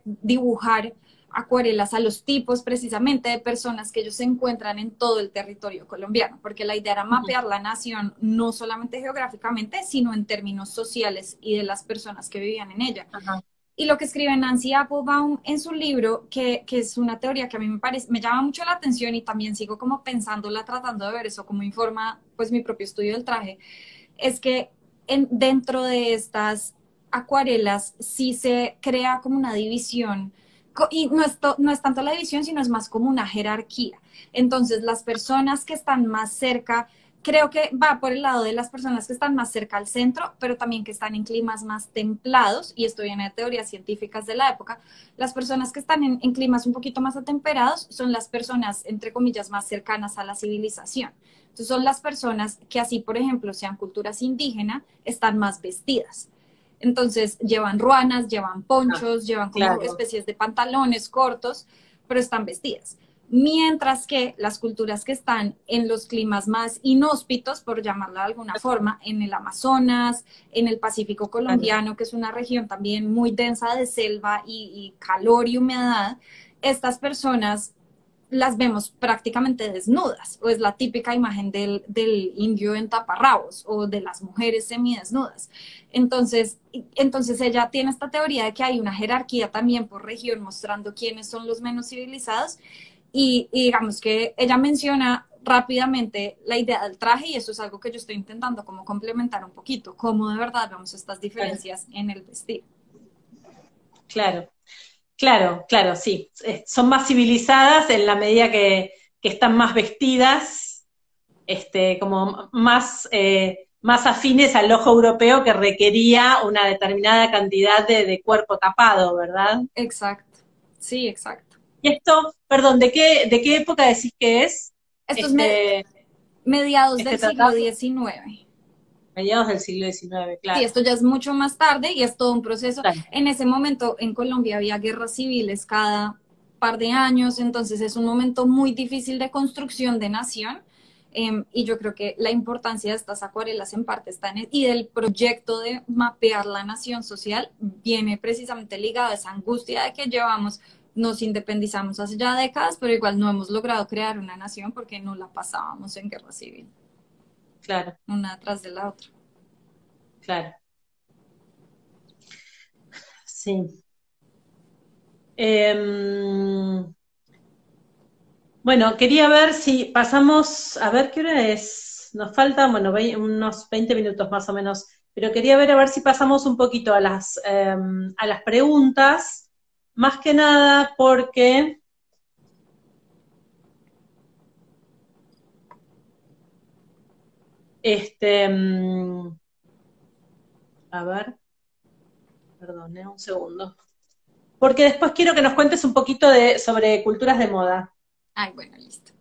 dibujar acuarelas a los tipos precisamente de personas que ellos se encuentran en todo el territorio colombiano, porque la idea era mapear la nación no solamente geográficamente, sino en términos sociales y de las personas que vivían en ella. Ajá. Y lo que escribe Nancy Applebaum en su libro, que es una teoría que a mí me llama mucho la atención y también sigo como pensándola, tratando de ver eso, como informa pues mi propio estudio del traje, es que dentro de estas acuarelas sí se crea como una división, y no es tanto la división, sino es más como una jerarquía. Entonces, las personas que están más cerca, creo que va por el lado de las personas que están más cerca al centro, pero también que están en climas más templados, y esto viene de teorías científicas de la época. Las personas que están en climas un poquito más atemperados son las personas, entre comillas, más cercanas a la civilización. Entonces, son las personas que así, por ejemplo, sean culturas indígenas, están más vestidas. Entonces llevan ruanas, llevan ponchos, llevan como claro. especies de pantalones cortos, pero están vestidas. Mientras que las culturas que están en los climas más inhóspitos, por llamarlo de alguna forma, en el Amazonas, en el Pacífico colombiano, que es una región también muy densa de selva y calor y humedad, estas personas las vemos prácticamente desnudas, o es la típica imagen del indio en taparrabos, o de las mujeres semidesnudas. Entonces ella tiene esta teoría de que hay una jerarquía también por región, mostrando quiénes son los menos civilizados, y digamos que ella menciona rápidamente la idea del traje, y eso es algo que yo estoy intentando como complementar un poquito, cómo de verdad vemos estas diferencias en el vestir. Claro. Claro, claro, sí. Son más civilizadas en la medida que están más vestidas, como más afines al ojo europeo que requería una determinada cantidad de cuerpo tapado, ¿verdad? Exacto, sí, exacto. Y esto, perdón, ¿de qué época decís que es? Esto es mediados del siglo tratado? XIX. Mediados del siglo XIX, claro. Sí, esto ya es mucho más tarde y es todo un proceso. Claro. En ese momento en Colombia había guerras civiles cada par de años, entonces es un momento muy difícil de construcción de nación. Y yo creo que la importancia de estas acuarelas en parte está y del proyecto de mapear la nación social viene precisamente ligado a esa angustia de que llevamos, nos independizamos hace ya décadas, pero igual no hemos logrado crear una nación porque no la pasábamos en guerra civil. Claro. Una tras de la otra. Claro. Sí. Bueno, quería ver si pasamos, a ver qué hora es. Nos faltan, bueno, unos 20 minutos más o menos, pero quería ver a ver si pasamos un poquito a las preguntas, más que nada porque a ver, perdón, un segundo. Porque después quiero que nos cuentes un poquito sobre culturas de moda. Ay, bueno, listo.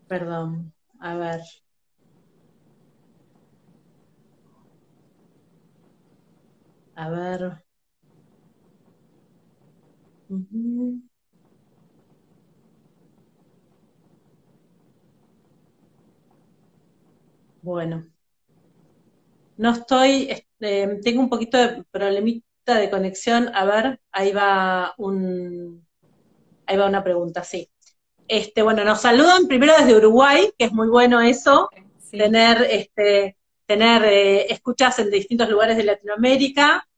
Perdón, a ver. A ver. Bueno. No estoy, tengo un poquito de problemita de conexión. A ver, ahí va una pregunta, sí. Bueno, nos saludan primero desde Uruguay, que es muy bueno eso, Sí. tener escuchas en distintos lugares de Latinoamérica.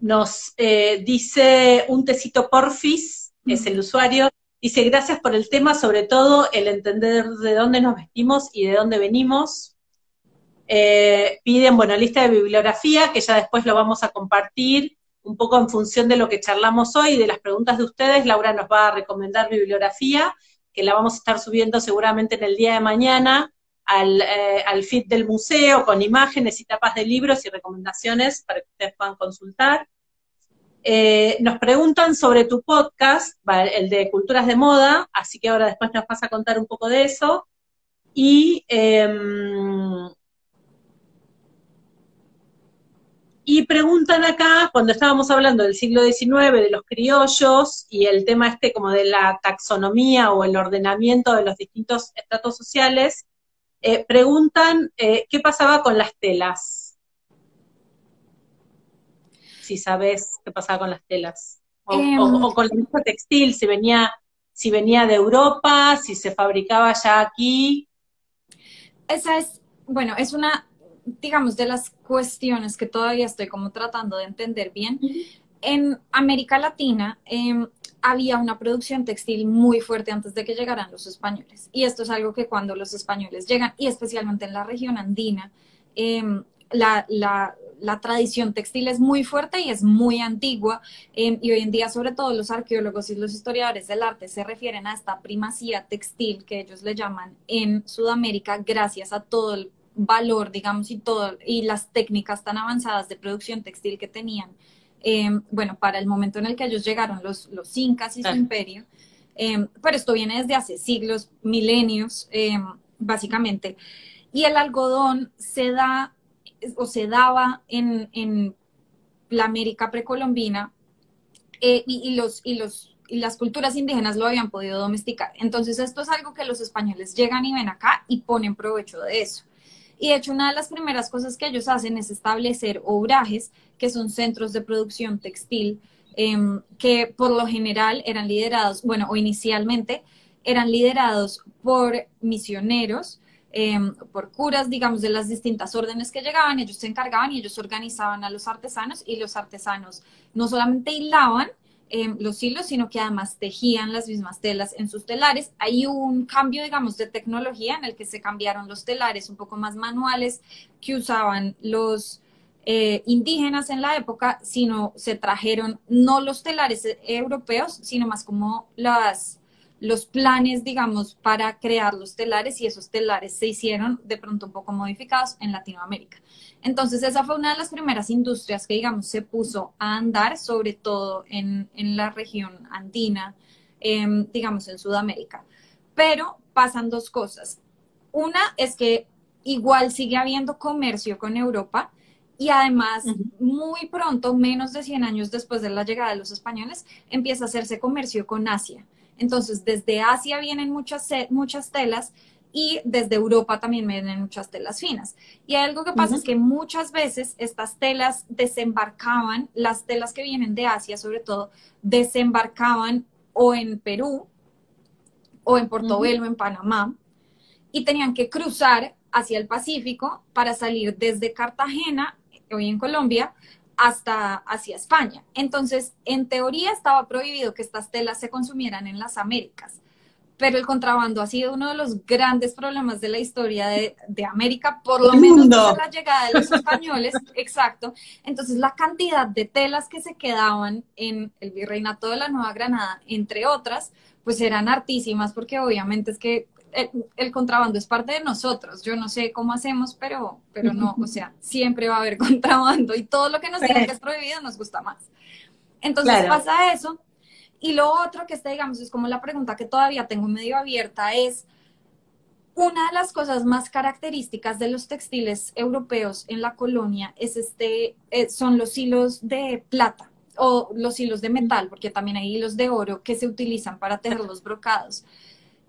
Nos dice un tecito porfis, es el usuario, dice gracias por el tema, sobre todo el entender de dónde nos vestimos y de dónde venimos. Piden, bueno, lista de bibliografía, que ya después lo vamos a compartir, un poco en función de lo que charlamos hoy, de las preguntas de ustedes. Laura nos va a recomendar bibliografía, que la vamos a estar subiendo seguramente en el día de mañana al feed del museo, con imágenes y tapas de libros y recomendaciones para que ustedes puedan consultar. Nos preguntan sobre tu podcast, el de Culturas de Moda, así que ahora después nos vas a contar un poco de eso. Y preguntan acá, cuando estábamos hablando del siglo XIX, de los criollos, y el tema como de la taxonomía o el ordenamiento de los distintos estratos sociales, preguntan qué pasaba con las telas, si sabes qué pasaba con las telas, Em, o con la industria textil, si venía de Europa, si se fabricaba ya aquí. Esa es, bueno, es una, digamos, de las cuestiones que todavía estoy como tratando de entender bien. En América Latina había una producción textil muy fuerte antes de que llegaran los españoles. Y esto es algo que cuando los españoles llegan, y especialmente en la región andina, la tradición textil es muy fuerte y es muy antigua. Y hoy en día, sobre todo los arqueólogos y los historiadores del arte se refieren a esta primacía textil que ellos le llaman en Sudamérica gracias a todo el valor, digamos, y las técnicas tan avanzadas de producción textil que tenían bueno, para el momento en el que ellos llegaron, los incas y su imperio, pero esto viene desde hace siglos, milenios, básicamente. Y el algodón se da o se daba en la América precolombina y las culturas indígenas lo habían podido domesticar. Entonces esto es algo que los españoles llegan y ven acá y ponen provecho de eso. Y de hecho, una de las primeras cosas que ellos hacen es establecer obrajes, que son centros de producción textil, que por lo general eran liderados, bueno, o inicialmente eran liderados por misioneros, por curas, digamos, de las distintas órdenes que llegaban, ellos se encargaban y ellos organizaban a los artesanos y los artesanos no solamente hilaban, los hilos, sino que además tejían las mismas telas en sus telares. Hay un cambio, digamos, de tecnología en el que se cambiaron los telares un poco más manuales que usaban los indígenas en la época, sino se trajeron no los telares europeos, sino más como los planes, digamos, para crear los telares y esos telares se hicieron de pronto un poco modificados en Latinoamérica. Entonces esa fue una de las primeras industrias que, digamos, se puso a andar, sobre todo en la región andina, digamos, en Sudamérica. Pero pasan dos cosas. Una es que igual sigue habiendo comercio con Europa y además muy pronto, menos de 100 años después de la llegada de los españoles, empieza a hacerse comercio con Asia. Entonces, desde Asia vienen muchas telas y desde Europa también vienen muchas telas finas. Y algo que pasa es que muchas veces estas telas desembarcaban, las telas que vienen de Asia sobre todo, desembarcaban o en Perú o en Portobelo, en Panamá, y tenían que cruzar hacia el Pacífico para salir desde Cartagena, hoy en Colombia, hasta hacia España. Entonces, en teoría estaba prohibido que estas telas se consumieran en las Américas, pero el contrabando ha sido uno de los grandes problemas de la historia de América, por lo menos desde la llegada de los españoles, exacto. Entonces, la cantidad de telas que se quedaban en el Virreinato de la Nueva Granada, entre otras, pues eran hartísimas, porque obviamente es que el contrabando es parte de nosotros. Yo no sé cómo hacemos, pero no, o sea, siempre va a haber contrabando y todo lo que nos digan que es prohibido nos gusta más. Entonces pasa eso. Y lo otro que digamos, es como la pregunta que todavía tengo medio abierta es, una de las cosas más características de los textiles europeos en la colonia es son los hilos de plata o los hilos de metal, porque también hay hilos de oro que se utilizan para tejer los brocados.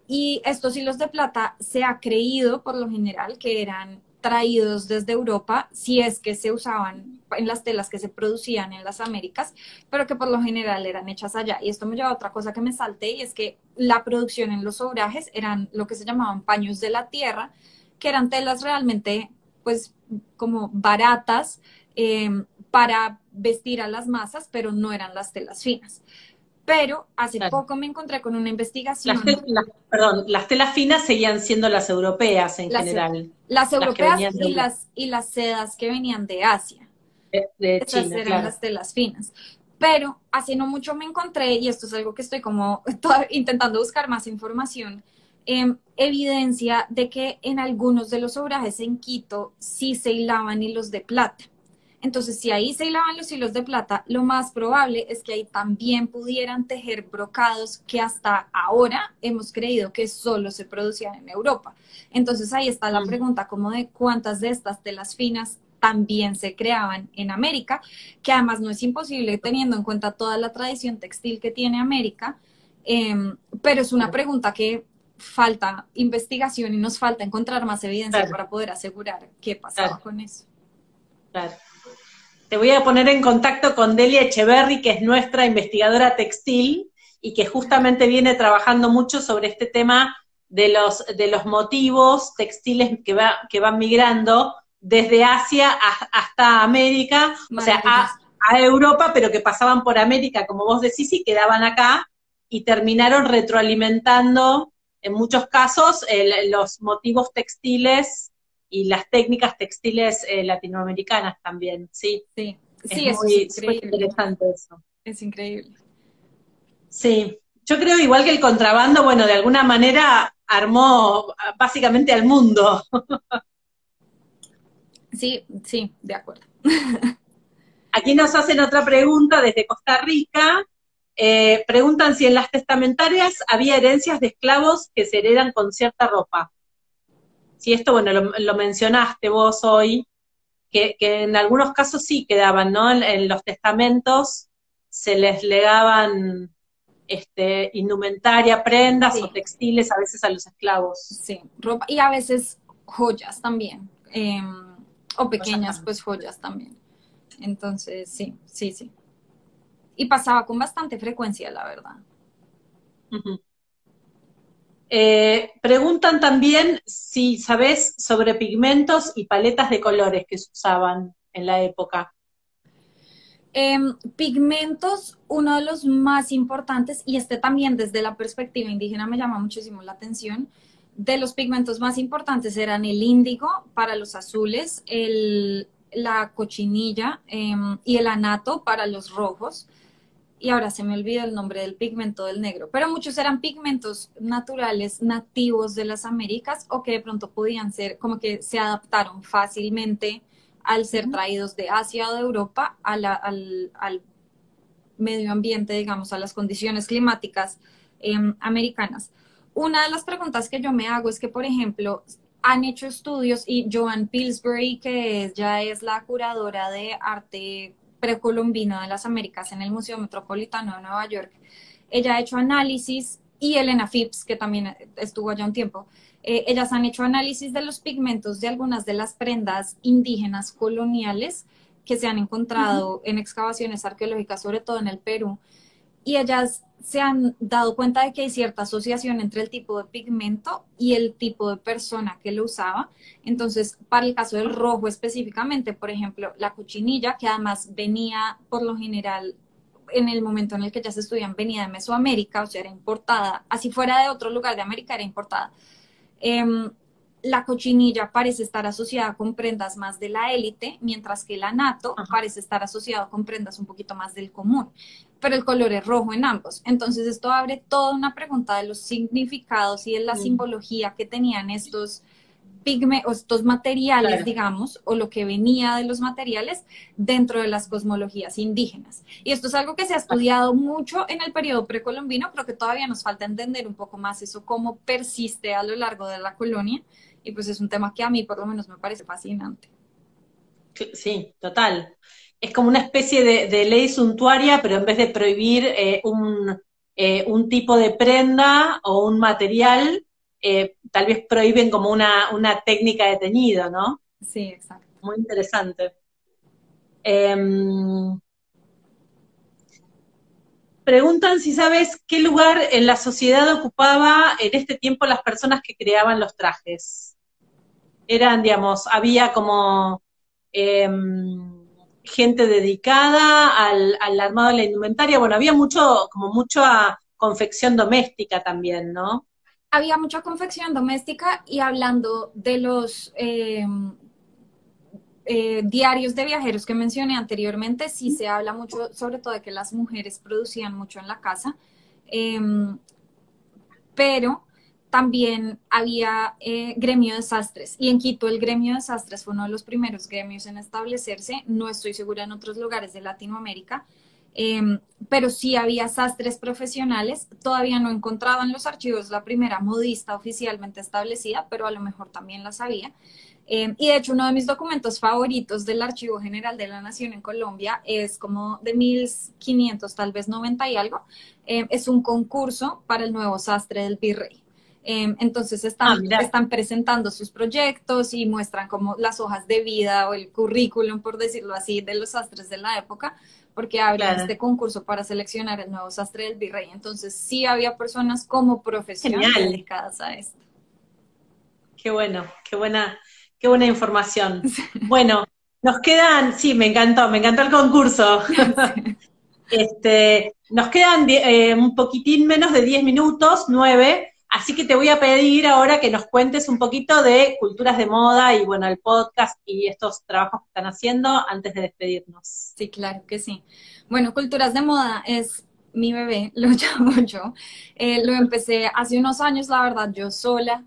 Y estos hilos de plata se ha creído por lo general que eran traídos desde Europa, si es que se usaban en las telas que se producían en las Américas, pero que por lo general eran hechas allá. Y esto me lleva a otra cosa que me salté, y es que la producción en los obrajes eran lo que se llamaban paños de la tierra, que eran telas realmente, pues, como baratas para vestir a las masas, pero no eran las telas finas. Pero hace poco me encontré con una investigación. Las telas finas seguían siendo las europeas en general. Las europeas y las sedas que venían de Asia. De China, esas eran las telas finas. Pero hace no mucho me encontré, y esto es algo que estoy como intentando buscar más información, evidencia de que en algunos de los obrajes en Quito sí se hilaban hilos de plata. Entonces, si ahí se hilaban los hilos de plata, lo más probable es que ahí también pudieran tejer brocados que hasta ahora hemos creído que solo se producían en Europa. Entonces, ahí está la pregunta como de cuántas de estas telas finas también se creaban en América, que además no es imposible teniendo en cuenta toda la tradición textil que tiene América, pero es una pregunta que falta investigación y nos falta encontrar más evidencia Claro, para poder asegurar qué pasaba claro, con eso. claro. Te voy a poner en contacto con Delia Echeverry, que es nuestra investigadora textil y que justamente viene trabajando mucho sobre este tema de los motivos textiles que van migrando desde Asia hasta América, o sea, Maravilloso. a Europa, pero que pasaban por América, como vos decís, y quedaban acá y terminaron retroalimentando en muchos casos los motivos textiles y las técnicas textiles latinoamericanas también, sí. Sí, Es sí, eso es muy, súper increíble. interesante eso. Es increíble. Sí, yo creo igual que el contrabando, bueno, de alguna manera armó básicamente al mundo. Sí, sí, de acuerdo. Aquí nos hacen otra pregunta desde Costa Rica. Preguntan si en las testamentarias había herencias de esclavos que se heredan con cierta ropa. Si esto, bueno, lo mencionaste vos hoy, que en algunos casos sí quedaban, ¿no? En los testamentos se les legaban indumentaria, prendas o Sí, textiles a veces a los esclavos. sí, ropa y a veces joyas también, o Joyas pequeñas también. pues joyas también. Entonces, sí, sí, sí. Y pasaba con bastante frecuencia, la verdad. Ujú. Preguntan también si sabés sobre pigmentos y paletas de colores que se usaban en la época. Pigmentos, uno de los más importantes, y este también desde la perspectiva indígena me llama muchísimo la atención, de los pigmentos más importantes eran el índigo para los azules, la cochinilla y el anato para los rojos. Y ahora se me olvidó el nombre del pigmento del negro, pero muchos eran pigmentos naturales nativos de las Américas o que de pronto podían ser como que se adaptaron fácilmente al ser Ujú. traídos de Asia o de Europa al medio ambiente, digamos, a las condiciones climáticas americanas. Una de las preguntas que yo me hago es que, por ejemplo, han hecho estudios y Joan Pillsbury, que ya es la curadora de arte precolombino de las Américas en el Museo Metropolitano de Nueva York, ella ha hecho análisis y Elena Phipps, que también estuvo allá un tiempo, ellas han hecho análisis de los pigmentos de algunas de las prendas indígenas coloniales que se han Ujú. encontrado en excavaciones arqueológicas, sobre todo en el Perú, y ellas se han dado cuenta de que hay cierta asociación entre el tipo de pigmento y el tipo de persona que lo usaba. Entonces, para el caso del rojo específicamente, por ejemplo, la cochinilla, que además venía por lo general en el momento en el que ellas estudian, venía de Mesoamérica, o sea, era importada, así fuera de otro lugar de América, era importada. Eh, la cochinilla parece estar asociada con prendas más de la élite, mientras que el anato Ajá. parece estar asociado con prendas un poquito más del común, pero el color es rojo en ambos. Entonces esto abre toda una pregunta de los significados y de la Mm, simbología que tenían estos o estos materiales, claro. digamos, o lo que venía de los materiales dentro de las cosmologías indígenas. Y esto es algo que se ha estudiado mucho en el periodo precolombino, creo que todavía nos falta entender un poco más eso, cómo persiste a lo largo de la colonia, y pues es un tema que a mí por lo menos me parece fascinante. Sí, total. Es como una especie de ley suntuaria, pero en vez de prohibir un tipo de prenda o un material, tal vez prohíben como una técnica de teñido, ¿no? Sí, exacto. Muy interesante. Em, Preguntan si sabes qué lugar en la sociedad ocupaba en este tiempo las personas que creaban los trajes. Eran, digamos, había como eh, gente dedicada al armado de la indumentaria. Bueno, había mucho, como mucha confección doméstica también, ¿no? Había mucha confección doméstica y hablando de los diarios de viajeros que mencioné anteriormente, sí se habla mucho, sobre todo de que las mujeres producían mucho en la casa, eh, pero también había gremio de sastres y en Quito el gremio de sastres fue uno de los primeros gremios en establecerse, no estoy segura en otros lugares de Latinoamérica, pero sí había sastres profesionales, todavía no encontraban los archivos la primera modista oficialmente establecida, pero a lo mejor también las había. Y de hecho, uno de mis documentos favoritos del Archivo General de la Nación en Colombia es como de 1500, tal vez 90 y algo. Es un concurso para el nuevo sastre del virrey. Entonces mirá, están presentando sus proyectos y muestran como las hojas de vida o el currículum, por decirlo así, de los sastres de la época, porque abren claro, este concurso para seleccionar el nuevo sastre del virrey. Entonces sí había personas como profesión genial, dedicadas a esto. qué bueno, qué buena información. Bueno, nos quedan, sí, me encantó el concurso. Sí. Nos quedan un poquitín menos de 10 minutos, 9, así que te voy a pedir ahora que nos cuentes un poquito de culturas de moda y bueno, el podcast y estos trabajos que están haciendo antes de despedirnos. Sí, claro que sí. Bueno, Culturas de Moda es mi bebé, lo llamo yo. Lo empecé hace unos años, la verdad, yo sola,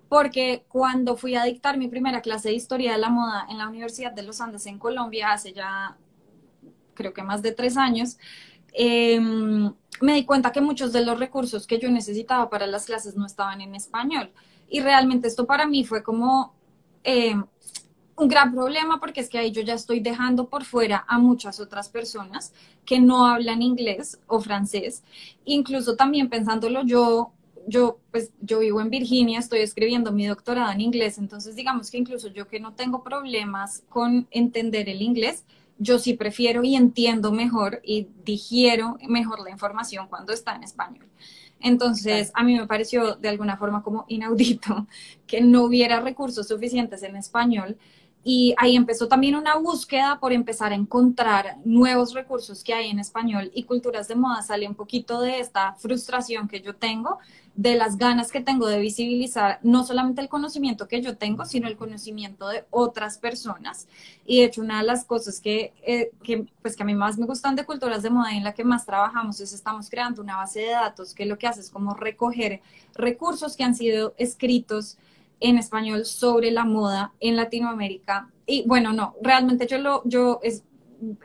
porque cuando fui a dictar mi primera clase de historia de la moda en la Universidad de los Andes en Colombia, hace ya creo que más de 3 años, me di cuenta que muchos de los recursos que yo necesitaba para las clases no estaban en español. Y realmente esto para mí fue como un gran problema porque es que ahí yo ya estoy dejando por fuera a muchas otras personas que no hablan inglés o francés. Incluso también pensándolo pues yo vivo en Virginia, estoy escribiendo mi doctorado en inglés, entonces digamos que incluso yo que no tengo problemas con entender el inglés, yo sí prefiero y entiendo mejor y digiero mejor la información cuando está en español. Claro. Entonces, a mí me pareció de alguna forma como inaudito que no hubiera recursos suficientes en español. Y ahí empezó también una búsqueda por empezar a encontrar nuevos recursos que hay en español, y Culturas de Moda sale un poquito de esta frustración que yo tengo, de las ganas que tengo de visibilizar no solamente el conocimiento que yo tengo, sino el conocimiento de otras personas. Y de hecho, una de las cosas pues, que a mí más me gustan de Culturas de Moda y en la que más trabajamos es estamos creando una base de datos que lo que hace es como recoger recursos que han sido escritos en español sobre la moda en Latinoamérica. Y bueno, no, realmente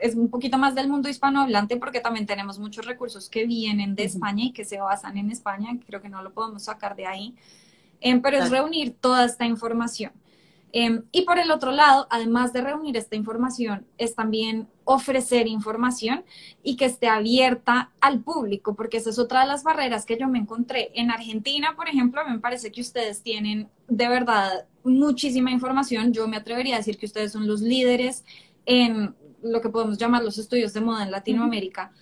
es un poquito más del mundo hispanohablante porque también tenemos muchos recursos que vienen de Ujú, España y que se basan en España, creo que no lo podemos sacar de ahí, pero es claro. reunir toda esta información. Y por el otro lado, además de reunir esta información, es también ofrecer información y que esté abierta al público, porque esa es otra de las barreras que yo me encontré. En Argentina, por ejemplo, me parece que ustedes tienen de verdad muchísima información. Yo me atrevería a decir que ustedes son los líderes en lo que podemos llamar los estudios de moda en Ujú, Latinoamérica,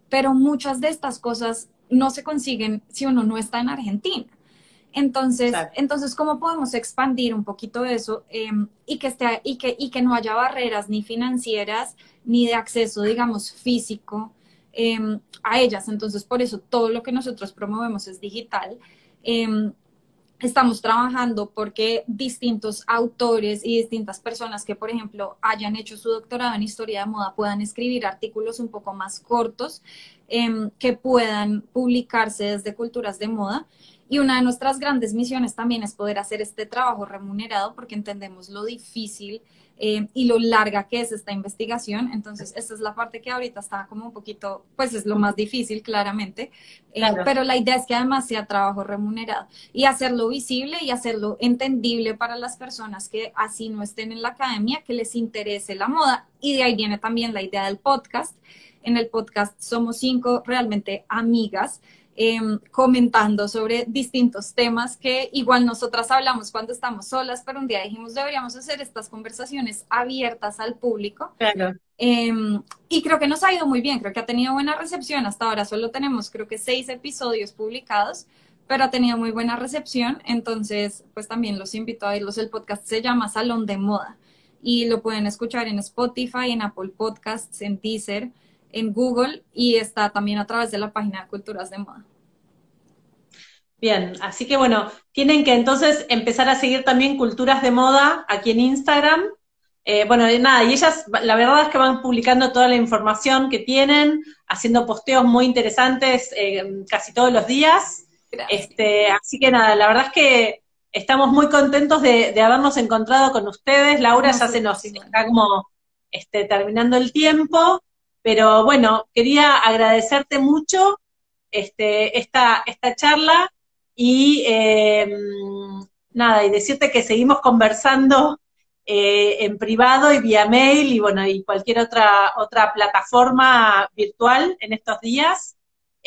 pero muchas de estas cosas no se consiguen si uno no está en Argentina. claro. Entonces, ¿cómo podemos expandir un poquito eso y que no haya barreras ni financieras ni de acceso, digamos, físico a ellas? Entonces, por eso todo lo que nosotros promovemos es digital. Eh, Estamos trabajando porque distintos autores y distintas personas que, por ejemplo, hayan hecho su doctorado en historia de moda puedan escribir artículos un poco más cortos que puedan publicarse desde Culturas de Moda. Y una de nuestras grandes misiones también es poder hacer este trabajo remunerado porque entendemos lo difícil y lo larga que es esta investigación. Entonces, esta es la parte que ahorita está como un poquito, pues es lo más difícil, claramente, Claro. pero la idea es que además sea trabajo remunerado y hacerlo visible y hacerlo entendible para las personas que así no estén en la academia, que les interese la moda. Y de ahí viene también la idea del podcast. En el podcast somos 5 realmente amigas comentando sobre distintos temas que igual nosotras hablamos cuando estamos solas, pero un día dijimos deberíamos hacer estas conversaciones abiertas al público. Claro. Eh, y creo que nos ha ido muy bien, creo que ha tenido buena recepción. Hasta ahora solo tenemos creo que 6 episodios publicados, pero ha tenido muy buena recepción. Entonces, pues también los invito a verlos. El podcast se llama Salón de Moda y lo pueden escuchar en Spotify, en Apple Podcasts, en Deezer, en Google, y está también a través de la página de Culturas de Moda. Bien, así que bueno, tienen que entonces empezar a seguir también Culturas de Moda aquí en Instagram. Bueno, nada, y ellas, la verdad es que van publicando toda la información que tienen, haciendo posteos muy interesantes casi todos los días. Gracias. Así que nada, la verdad es que estamos muy contentos de habernos encontrado con ustedes. Laura, ya se Nosotros nos igual. está como terminando el tiempo, pero bueno, quería agradecerte mucho esta charla y nada, y decirte que seguimos conversando en privado y vía mail y bueno, y cualquier otra plataforma virtual en estos días.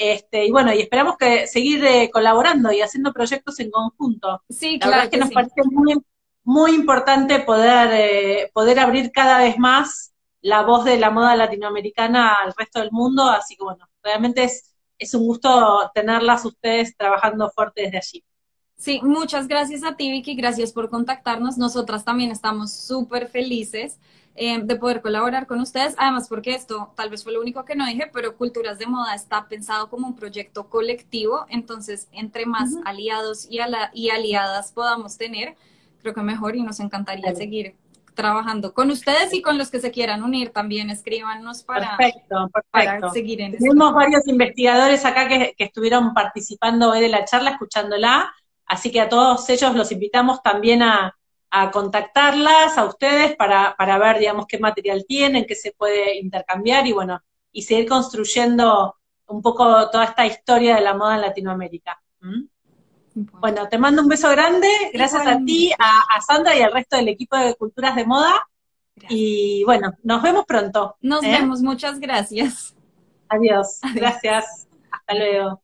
Y bueno, y esperamos que seguir colaborando y haciendo proyectos en conjunto. Sí, La verdad claro es que que nos sí. parece muy importante poder abrir cada vez más la voz de la moda latinoamericana al resto del mundo, así que bueno, realmente es un gusto tenerlas ustedes trabajando fuerte desde allí. Sí, muchas gracias a ti, Vicky, gracias por contactarnos. Nosotras también estamos súper felices de poder colaborar con ustedes, además porque esto tal vez fue lo único que no dije, pero Culturas de Moda está pensado como un proyecto colectivo, entonces entre más Ujú. aliados y aliadas podamos tener, creo que mejor y nos encantaría Dale. seguir trabajando con ustedes y con los que se quieran unir también, escríbanos Perfecto, para perfecto. seguir en esto. Tenemos varios investigadores acá que estuvieron participando hoy de la charla, escuchándola, así que a todos ellos los invitamos también a contactarlas, a ustedes, para ver, digamos, qué material tienen, qué se puede intercambiar y bueno, y seguir construyendo un poco toda esta historia de la moda en Latinoamérica. ¿Mm? Bueno, Bueno, te mando un beso grande, gracias a ti, igualmente. a Sandra y al resto del equipo de Culturas de Moda, Gracias. y bueno, nos vemos pronto. Nos ¿Eh? vemos, muchas gracias. Adiós. Adiós. Gracias. Hasta luego.